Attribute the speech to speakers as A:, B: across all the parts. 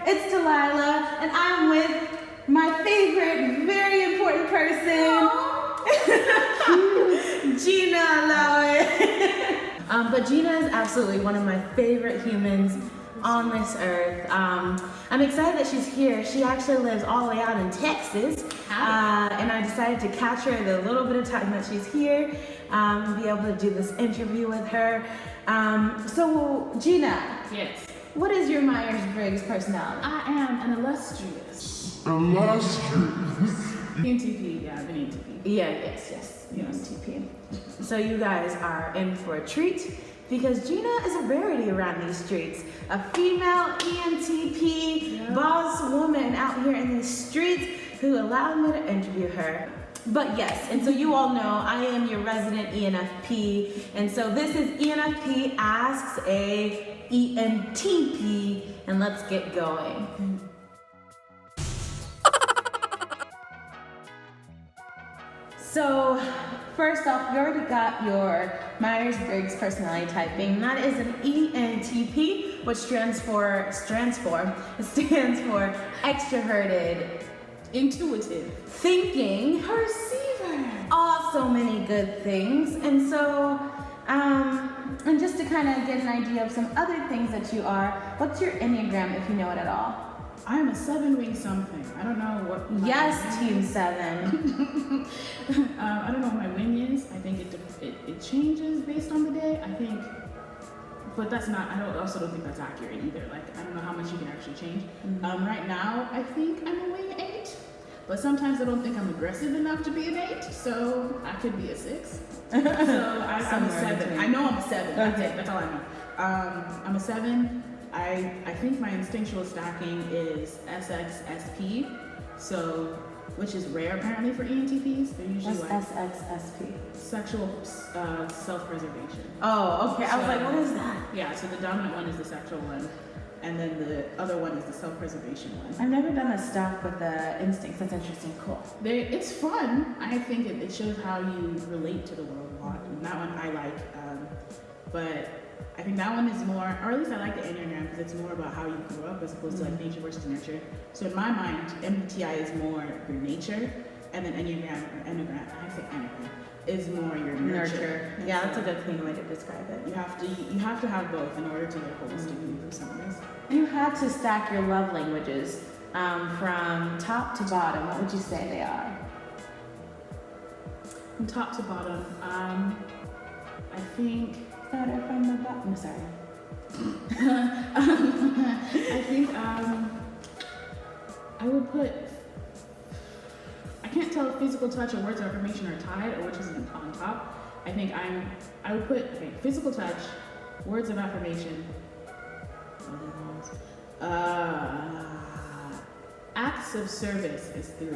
A: It's Dalyla, and I'm with my favorite, very important person, Gina Alawaye. But Gina is absolutely one of my favorite humans on this earth. I'm excited that she's here. She actually lives all the way out in Texas, and I decided to catch her the little bit of time that she's here, be able to do this interview with her. So Gina,
B: yes,
A: what is your Myers-Briggs personality?
B: I am an illustrious ENTP. Yeah, I'm an ENTP.
A: Yes, ENTP. So you guys are in for a treat, because Gina is a rarity around these streets. A female ENTP boss woman out here in these streets who allowed me to interview her. But yes, and so you all know I am your resident ENFP, and so this is ENFP Asks a ENTP, and let's get going. So, first off, you already got your Myers-Briggs personality typing. That is an ENTP, which stands for extroverted,
B: Intuitive,
A: thinking,
B: perceiver.
A: so many good things. And so, and just to kind of get an idea of some other things that you are, what's your Enneagram, if you know it at all?
B: I am a 7-wing something. I don't know what.
A: Team 7.
B: I don't know what my wing is. I think it changes based on the day. I think, but that's not. I also don't think that's accurate either. Like, I don't know how much you can actually change. Right now, I think I'm a wing 8, but sometimes I don't think I'm aggressive enough to be an 8. So I could be a 6. So I'm a 7. I know I'm a 7. That's it. That's all I know. I'm a 7. I think my instinctual stacking is SXSP, so which is rare apparently for ENTPs. They're usually like
A: SXSP.
B: Sexual self-preservation.
A: Oh, okay. I was like, what is that?
B: Yeah, so the dominant one is the sexual one, and then the other one is the self-preservation one.
A: I've never done a stack with the instincts. That's interesting. Cool.
B: It's fun. I think it shows how you relate to the world a lot. And that one I like, but I think that one is more, or at least I like the Enneagram because it's more about how you grew up as opposed to like nature versus nurture. So in my mind, MBTI is more your nature, and then Enneagram is more your nurture.
A: Yeah, that's a good clean way to describe it.
B: You have to have both in order to get holistically through some of this.
A: You have to stack your love languages from top to bottom. What would you say they are?
B: From top to bottom, I think.
A: Started from the bottom. I'm sorry.
B: I think I would put. I can't tell if physical touch or words of affirmation are tied or which is on top. I think I would put physical touch, words of affirmation. Acts of service is 3.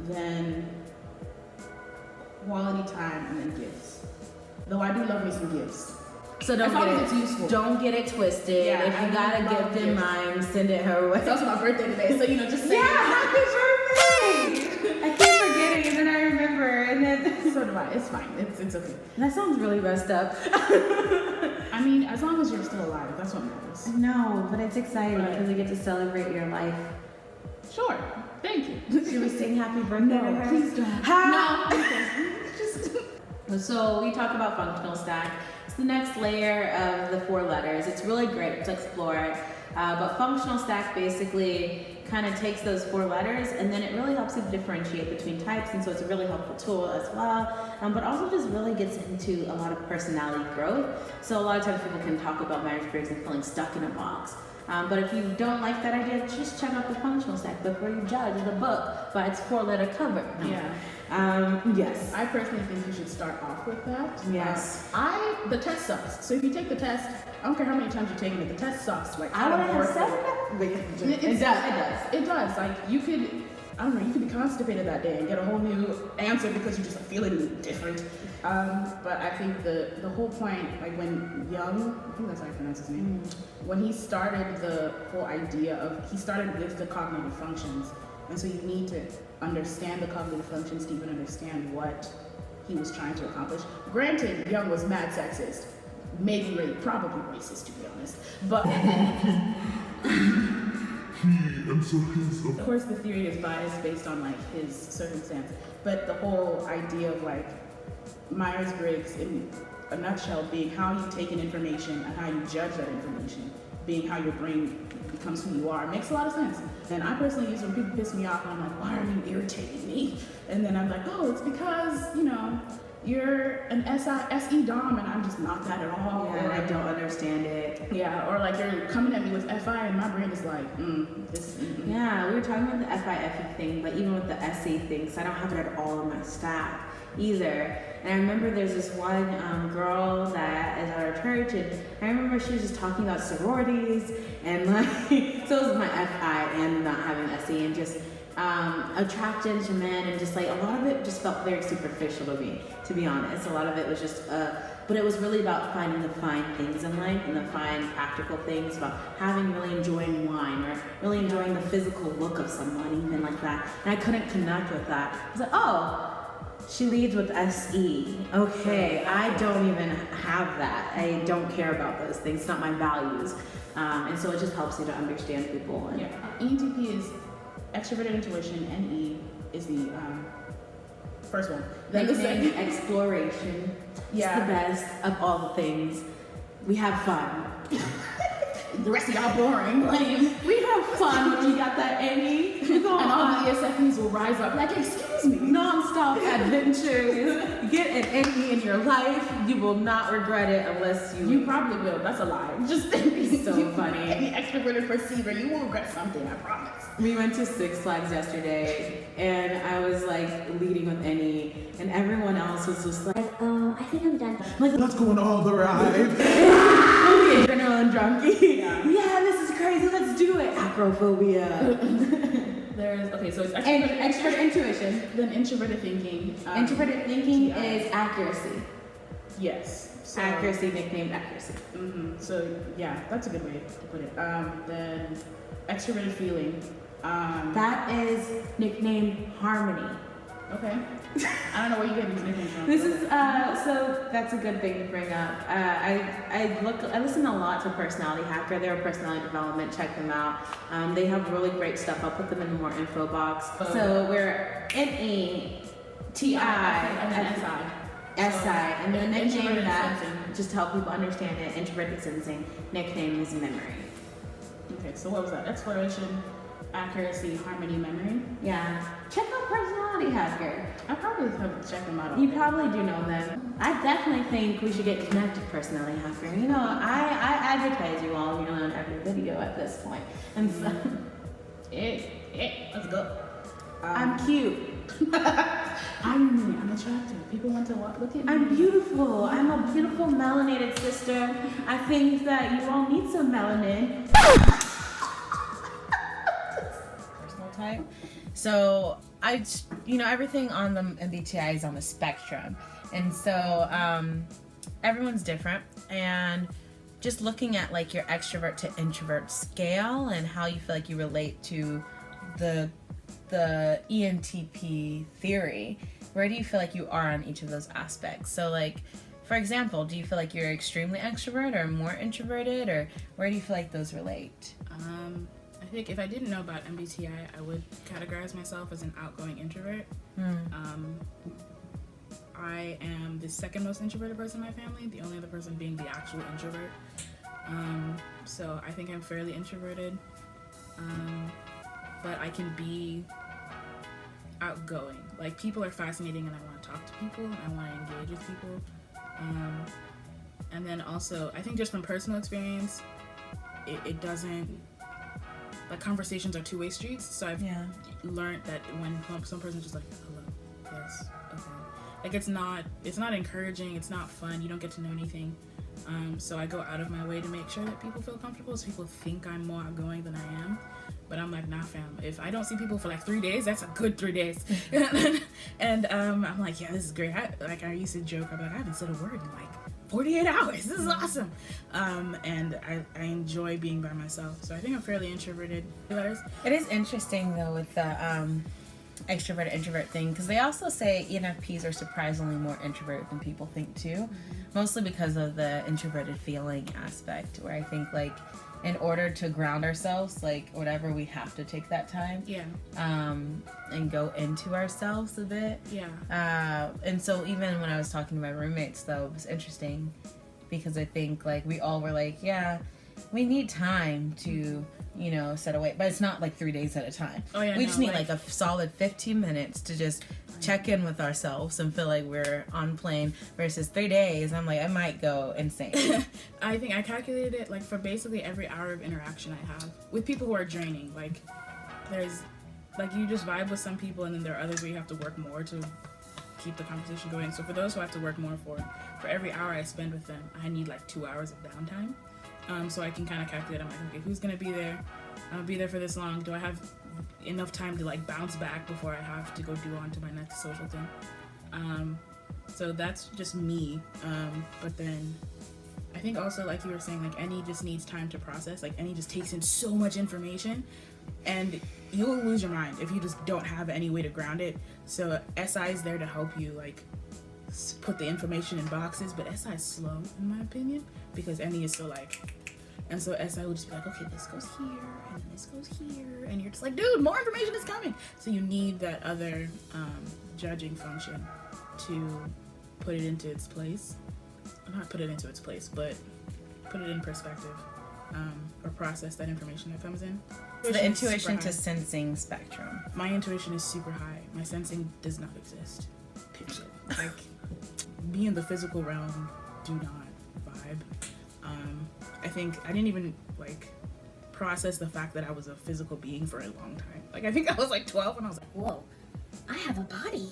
B: Then quality time and then gifts. Though I do love me some gifts.
A: So don't get it twisted.
B: Yeah,
A: if you got a gift in mind, send it her way.
B: It's also my birthday today, so just say
A: happy birthday! I keep forgetting, and then I remember, and then
B: so do I. It's fine. It's okay.
A: That sounds really messed up.
B: I mean, as long as you're still alive, that's what matters.
A: No, but it's exciting because we get to celebrate your life.
B: Sure. Thank you.
A: Should we sing happy birthday to her?
B: Please don't.
A: So we talk about functional stack. It's the next layer of the 4 letters. It's really great to explore it. But functional stack basically kind of takes those 4 letters, and then it really helps you differentiate between types, and so it's a really helpful tool as well. But also just really gets into a lot of personality growth. So a lot of times people can talk about Myers-Briggs and feeling stuck in a box. But if you don't like that idea, just check out the functional stack before you judge the book by its 4-letter cover.
B: Yeah.
A: Yes.
B: I personally think you should start off with that.
A: Yes.
B: The test sucks. So if you take the test, I don't care how many times you're taking it, the test sucks. Like,
A: I would have 7.
B: It does. Like, you could, I don't know, you could be constipated that day and get a whole new answer because you just feeling different. But I think the whole point, like when Young, I think that's how I pronounce his name, when he started the whole idea of, he started with the cognitive functions. And so you need to understand the cognitive functions to even understand what he was trying to accomplish. Granted, Young was mad sexist, maybe probably racist, to be honest. But Of course, the theory is biased based on like his circumstance, but the whole idea of like Myers-Briggs in a nutshell being how you take in information and how you judge that information, being how your brain becomes who you are, makes a lot of sense. And I personally use when people piss me off and I'm like, why are you irritating me? And then I'm like, oh, it's because, you know, you're an SE Dom and I'm just not that at all.
A: Yeah,
B: or
A: I don't understand it.
B: Yeah, or like you're coming at me with FI and my brain is like,
A: Yeah, we were talking about the FIFE thing, but even with the SE thing, so I don't have it at all in my stack either. And I remember there's this one girl that is at our church, and I remember she was just talking about sororities and like, so it was my FI and not having SE and just attracted to men, and just like a lot of it just felt very superficial to me, to be honest. A lot of it was just but it was really about finding the fine things in life and the fine practical things, about really enjoying wine or really enjoying the physical look of someone, even like that. And I couldn't connect with that. I was like, oh, she leads with SE. Okay, I don't even have that. I don't care about those things. It's not my values. And so it just helps you to understand people. And
B: ENTP is extroverted intuition, and E is the first one. Then the second,
A: exploration. It's the best of all the things. We have fun.
B: The rest of y'all boring.
A: Lame. We have fun when we got that Annie.
B: And all the ESFPs will rise up like, excuse me.
A: Non-stop adventures. Get an Annie in your life. You will not regret it unless you...
B: You probably will. That's a lie. Just think.
A: So funny.
B: Any extroverted perceiver, you will regret something, I promise.
A: We went to Six Flags yesterday, and I was like leading with Annie, and everyone else was just like,
C: I think I'm done.
A: Like,
D: let's go on all the rides.
A: Adrenaline junkie. Yeah, this is crazy. Let's do it. Acrophobia.
B: So it's
A: extrovert intuition.
B: Then introverted thinking.
A: Introverted thinking is accuracy.
B: Yes. So,
A: accuracy, nicknamed accuracy.
B: So yeah, that's a good way to put it. Then extroverted feeling.
A: That is nicknamed harmony.
B: Okay. I don't know where you get these nicknames from.
A: This is so that's a good thing to bring up. I listen a lot to Personality Hacker. They're a personality development. Check them out. They have really great stuff. I'll put them in more info box. So we're NETI
B: and then
A: SI, and the nickname
B: introverted
A: that
B: sensing.
A: just to help people understand it. Introverted sensing. Nickname is memory.
B: Okay, so what was that? Exploration, accuracy, harmony, memory.
A: Yeah. Check out Personality Hacker.
B: I probably have checked them out.
A: You probably do know them. I definitely think we should get connected to Personality Hacker. You know, I advertise you all, you know, on every video at this point. And so,
B: let's go.
A: I'm cute.
B: I'm attractive. People want to look at me.
A: I'm beautiful. I'm a beautiful melanated sister. I think that you all need some melanin. Personal type. So everything on the MBTI is on the spectrum, and so everyone's different. And just looking at like your extrovert to introvert scale and how you feel like you relate to the ENTP theory, where do you feel like you are on each of those aspects? So like, for example, do you feel like you're extremely extrovert or more introverted, or where do you feel like those relate?
B: I think if I didn't know about MBTI, I would categorize myself as an outgoing introvert. I am the second most introverted person in my family, the only other person being the actual introvert. So I think I'm fairly introverted, but I can be outgoing. Like, people are fascinating and I want to talk to people and I want to engage with people. And then also, I think just from personal experience, it doesn't, like, conversations are two-way streets. So I've learned that when some person's just like, hello, yes, okay. Like, it's not encouraging, it's not fun, you don't get to know anything. So I go out of my way to make sure that people feel comfortable, so people think I'm more outgoing than I am. But I'm like, nah, fam. If I don't see people for like 3 days, that's a good 3 days. And I'm like, yeah, this is great. I used to joke, I'm like, I haven't said a word in like 48 hours. This is awesome. And I enjoy being by myself. So I think I'm fairly introverted.
A: It is interesting though with the extrovert introvert thing, because they also say ENFPs are surprisingly more introverted than people think too, mostly because of the introverted feeling aspect, where I think like in order to ground ourselves, like whatever, we have to take that time.
B: Yeah.
A: And go into ourselves a bit.
B: Yeah.
A: And so even when I was talking to my roommates, though, it was interesting because I think like we all were like, yeah, we need time to, you know, set away, but it's not like 3 days at a time.
B: Oh yeah.
A: We just need like a solid 15 minutes to just check in with ourselves and feel like we're on plane versus 3 days. I'm like, I might go insane.
B: I think I calculated it like for basically every hour of interaction I have with people who are draining. Like there's like you just vibe with some people and then there are others where you have to work more to keep the conversation going. So for those who I have to work more for every hour I spend with them, I need like 2 hours of downtime. So I can kind of calculate, I'm like, okay, who's gonna be there? I'll be there for this long. Do I have enough time to like bounce back before I have to go do on to my next social thing? So that's just me. But then I think also, like you were saying, like Annie just needs time to process. Like Annie just takes in so much information and you'll lose your mind if you just don't have any way to ground it. So SI is there to help you like put the information in boxes, but SI is slow in my opinion because Annie is so like, and so SI would just be like, okay, this goes here and then this goes here, and you're just like, dude, more information is coming. So you need that other judging function to put it into its place. Not put it into its place, but put it in perspective, or process that information that comes in.
A: The intuition to sensing spectrum.
B: My intuition is super high. My sensing does not exist. Period. Like, me in the physical realm do not vibe. I think I didn't even like process the fact that I was a physical being for a long time. Like I think I was like 12 and I was like, whoa, I have a body.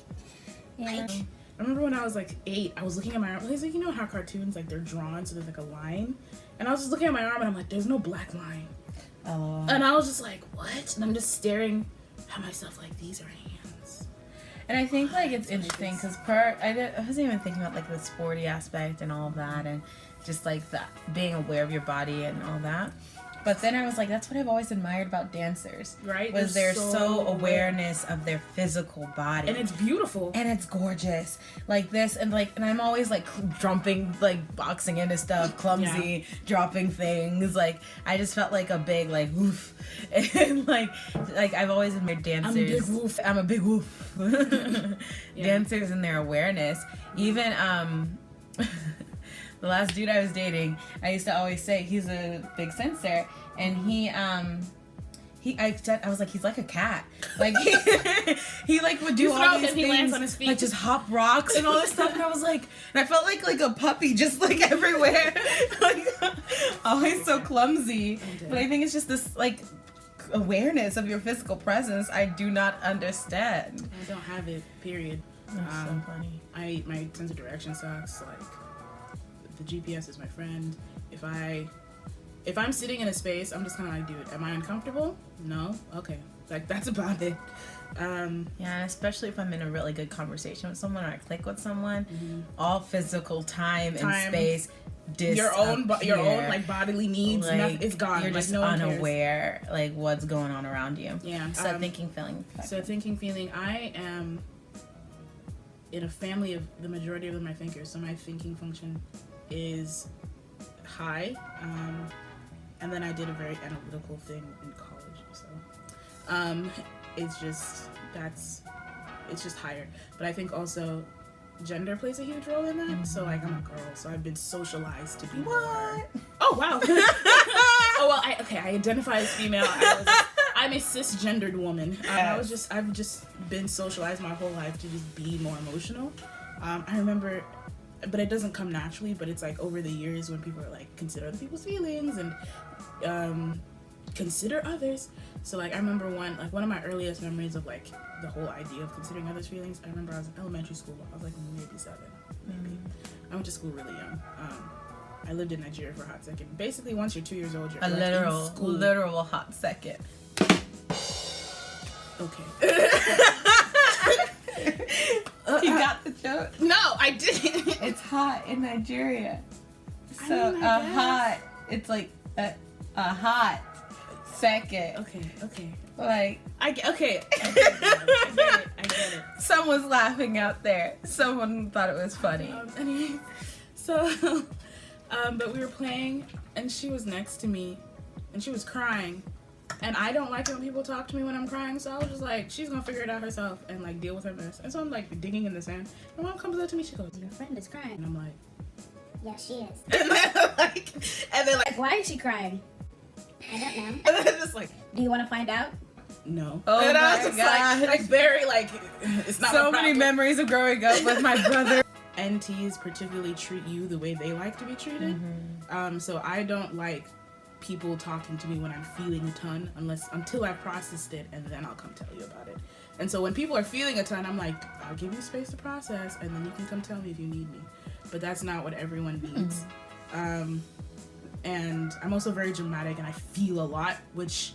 A: Yeah.
B: Like, I remember when I was like 8, I was looking at my arm. Like, you know how cartoons like they're drawn so there's like a line, and I was just looking at my arm and I'm like, there's no black line.
A: Oh.
B: And I was just like, what? And I'm just staring at myself like, these are hands.
A: And I think like it's interesting because I wasn't even thinking about like the sporty aspect and all of that, and just like that being aware of your body and all that. But then I was like, that's what I've always admired about dancers,
B: right?
A: Was their so awareness of their physical body,
B: and it's beautiful,
A: and it's gorgeous, like this, and I'm always like jumping, like boxing into stuff, clumsy, dropping things. Like I just felt like a big like woof, and like I've always admired dancers. I'm a big woof. Dancers and their awareness, even the last dude I was dating, I used to always say he's a big sensor, and I was like, he's like a cat. Like he like would do all these things, he lands on his feet, like just hop rocks and all this stuff. And I was like, and I felt like a puppy, just like everywhere, like always so clumsy. But I think it's just this like awareness of your physical presence I do not understand.
B: I don't have it. Period.
A: That's so funny.
B: My sense of direction sucks. Like the GPS is my friend. If I'm sitting in a space, I'm just kind of like, dude, am I uncomfortable? No? Okay. Like, that's about it.
A: Yeah, and especially if I'm in a really good conversation with someone or I click with someone, all physical time and space
B: your own like bodily needs,
A: like,
B: it's gone.
A: You're
B: like,
A: just
B: no
A: unaware like what's going on around you.
B: Yeah.
A: So thinking, feeling.
B: I am in a family of the majority of them are thinkers, so my thinking function is high, and then I did a very analytical thing in college, so it's just higher. But I think also gender plays a huge role in that. So like I'm a girl, so I've been socialized to be more. Oh wow. Oh well, I identify as female. I'm a cisgendered woman. I've just been socialized my whole life to just be more emotional. I remember, but it doesn't come naturally, but it's like over the years when people are like, consider other people's feelings and consider others. So like I remember one of my earliest memories of like the whole idea of considering others' feelings. I remember I was in elementary school. I was like maybe 7, maybe. I went to school really young. I lived in Nigeria for a hot second. Basically, once you're 2 years old, you're
A: a literal hot second.
B: Okay.
A: You got the joke?
B: No, I didn't.
A: It's hot in Nigeria. So
B: I mean, I
A: hot. It's like a hot second.
B: Okay.
A: Like
B: I get it.
A: Someone's laughing out there. Someone thought it was funny.
B: Anyway, so but we were playing and she was next to me and she was crying. And I don't like it when people talk to me when I'm crying, so I was just like, she's gonna figure it out herself and like deal with her mess. And so I'm like digging in the sand. And mom comes up to me, she goes, "Your friend is crying." And I'm like,
C: Yeah, she is.
B: and then like,
C: Why is she crying? I don't know.
B: and then just like,
C: Do you want to find out?
B: no.
A: Oh
B: and I was
A: my
B: just
A: God.
B: like very like, it's not
A: So
B: my
A: many
B: problem.
A: memories of growing up with my brother.
B: NTs particularly treat you the way they like to be treated. So I don't like people talking to me when I'm feeling a ton until I've processed it, and then I'll come tell you about it. And so when people are feeling a ton, I'm like, I'll give you space to process, and then you can come tell me if you need me. But that's not what everyone needs. And I'm also very dramatic, and I feel a lot, which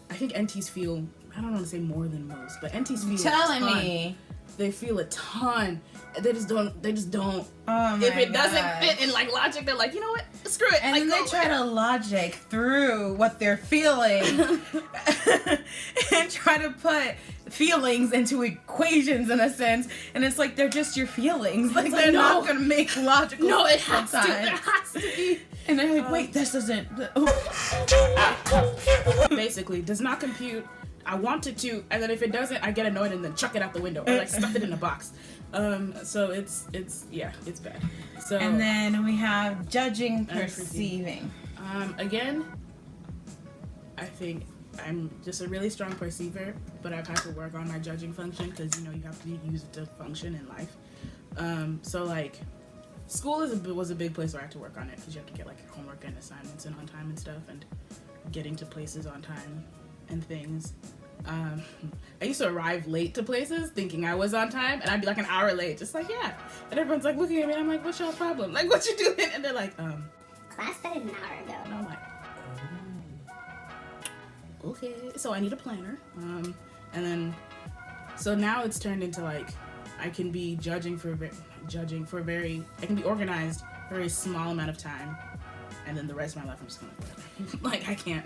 B: I think NTs feel, I don't want to say more than most, but NTs feel
A: Telling
B: a ton.
A: me.
B: They feel a ton. They just don't.
A: Oh my
B: If it doesn't
A: gosh.
B: fit in like logic, they're like, you know what? Screw it.
A: And
B: like,
A: then they try to logic through what they're feeling and try to put feelings into equations in a sense. And it's like they're just your feelings. Like they're not going to make logical
B: No, it
A: sense
B: has to. There
A: sometimes.
B: has to be.
A: And they're like, wait, this doesn't.
B: Basically, does not compute. I want it to, and then if it doesn't, I get annoyed and then chuck it out the window or like stuff it in a box. So it's bad. So
A: And then we have judging,
B: perceiving.
A: perceiving.
B: Again, I think I'm just a really strong perceiver, but I've had to work on my judging function because you have to use it to function in life. So like, school was a big place where I had to work on it because you have to get like your homework and assignments in on time and stuff, and getting to places on time and things. I used to arrive late to places thinking I was on time, and I'd be like an hour late, just like, yeah. And everyone's like looking at me, and I'm like, what's your problem? Like, what you doing? And they're like,
C: Class started an hour ago.
B: and I'm like, okay. So I need a planner. And then, so now it's turned into like, I can be I can be organized for a very small amount of time, and then the rest of my life I'm just gonna whatever. Like, I can't.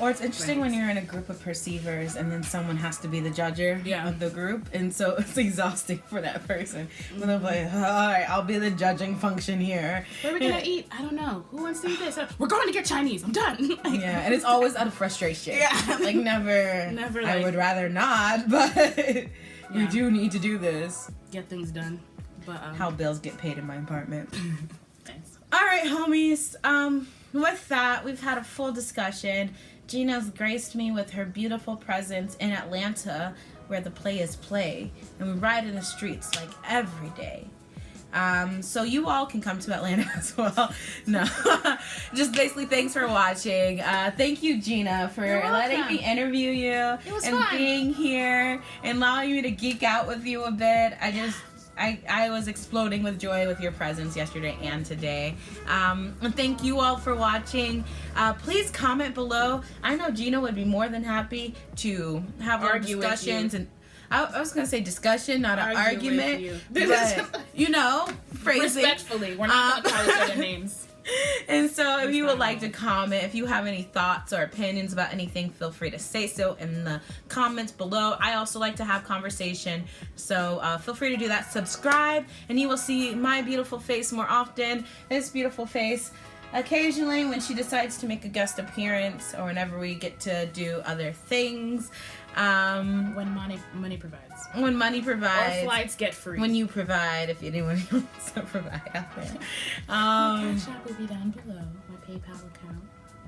A: Or it's interesting when you're in a group of perceivers and then someone has to be the judger of the group, and so it's exhausting for that person. When they're like, all right, I'll be the judging function here.
B: Where are we gonna eat? I don't know. Who wants to eat this? We're going to get Chinese. I'm done. Like,
A: Yeah, and it's always out of frustration.
B: Yeah.
A: Like never,
B: Never,
A: I
B: like-
A: would rather not, but we do need to do this.
B: get things done. But
A: How bills get paid in my apartment.
B: thanks.
A: All right, homies. With that, we've had a full discussion. Gina's graced me with her beautiful presence in Atlanta, where the play is play, and we ride in the streets like every day. So you all can come to Atlanta as well. No, just basically thanks for watching. Thank you, Gina, for letting me interview you
B: was
A: and
B: fun.
A: being here and allowing me to geek out with you a bit. I was exploding with joy with your presence yesterday and today. And thank you all for watching. Please comment below. I know Gina would be more than happy to have our
B: Argue with
A: discussions.
B: you.
A: And I was going to say discussion, not an
B: Argue with
A: argument.
B: you.
A: But, phrasing.
B: Respectfully, we're not gonna call each other names.
A: And so if you would like to comment, if you have any thoughts or opinions about anything, feel free to say so in the comments below. I also like to have conversation, so feel free to do that. Subscribe, and you will see my beautiful face more often. This beautiful face occasionally when she decides to make a guest appearance or whenever we get to do other things.
B: When money provides.
A: When money provides.
B: Or flights get free.
A: When you provide, if anyone wants to provide out there.
B: My Cash App will be down below. My PayPal account.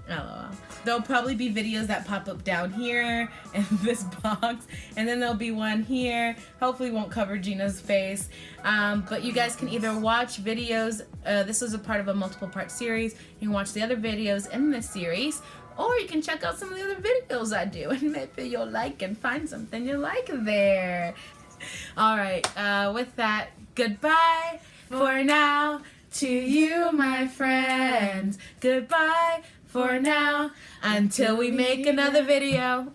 A: LOL. There'll probably be videos that pop up down here in this box, and then there'll be one here. Hopefully won't cover Gina's face, but you guys can either watch videos, this is a part of a multiple part series, you can watch the other videos in this series, or you can check out some of the other videos I do, and maybe you'll like and find something you like there. Alright, with that, goodbye for now to you, my friends. Goodbye for now until we make another video.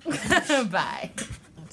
A: Bye.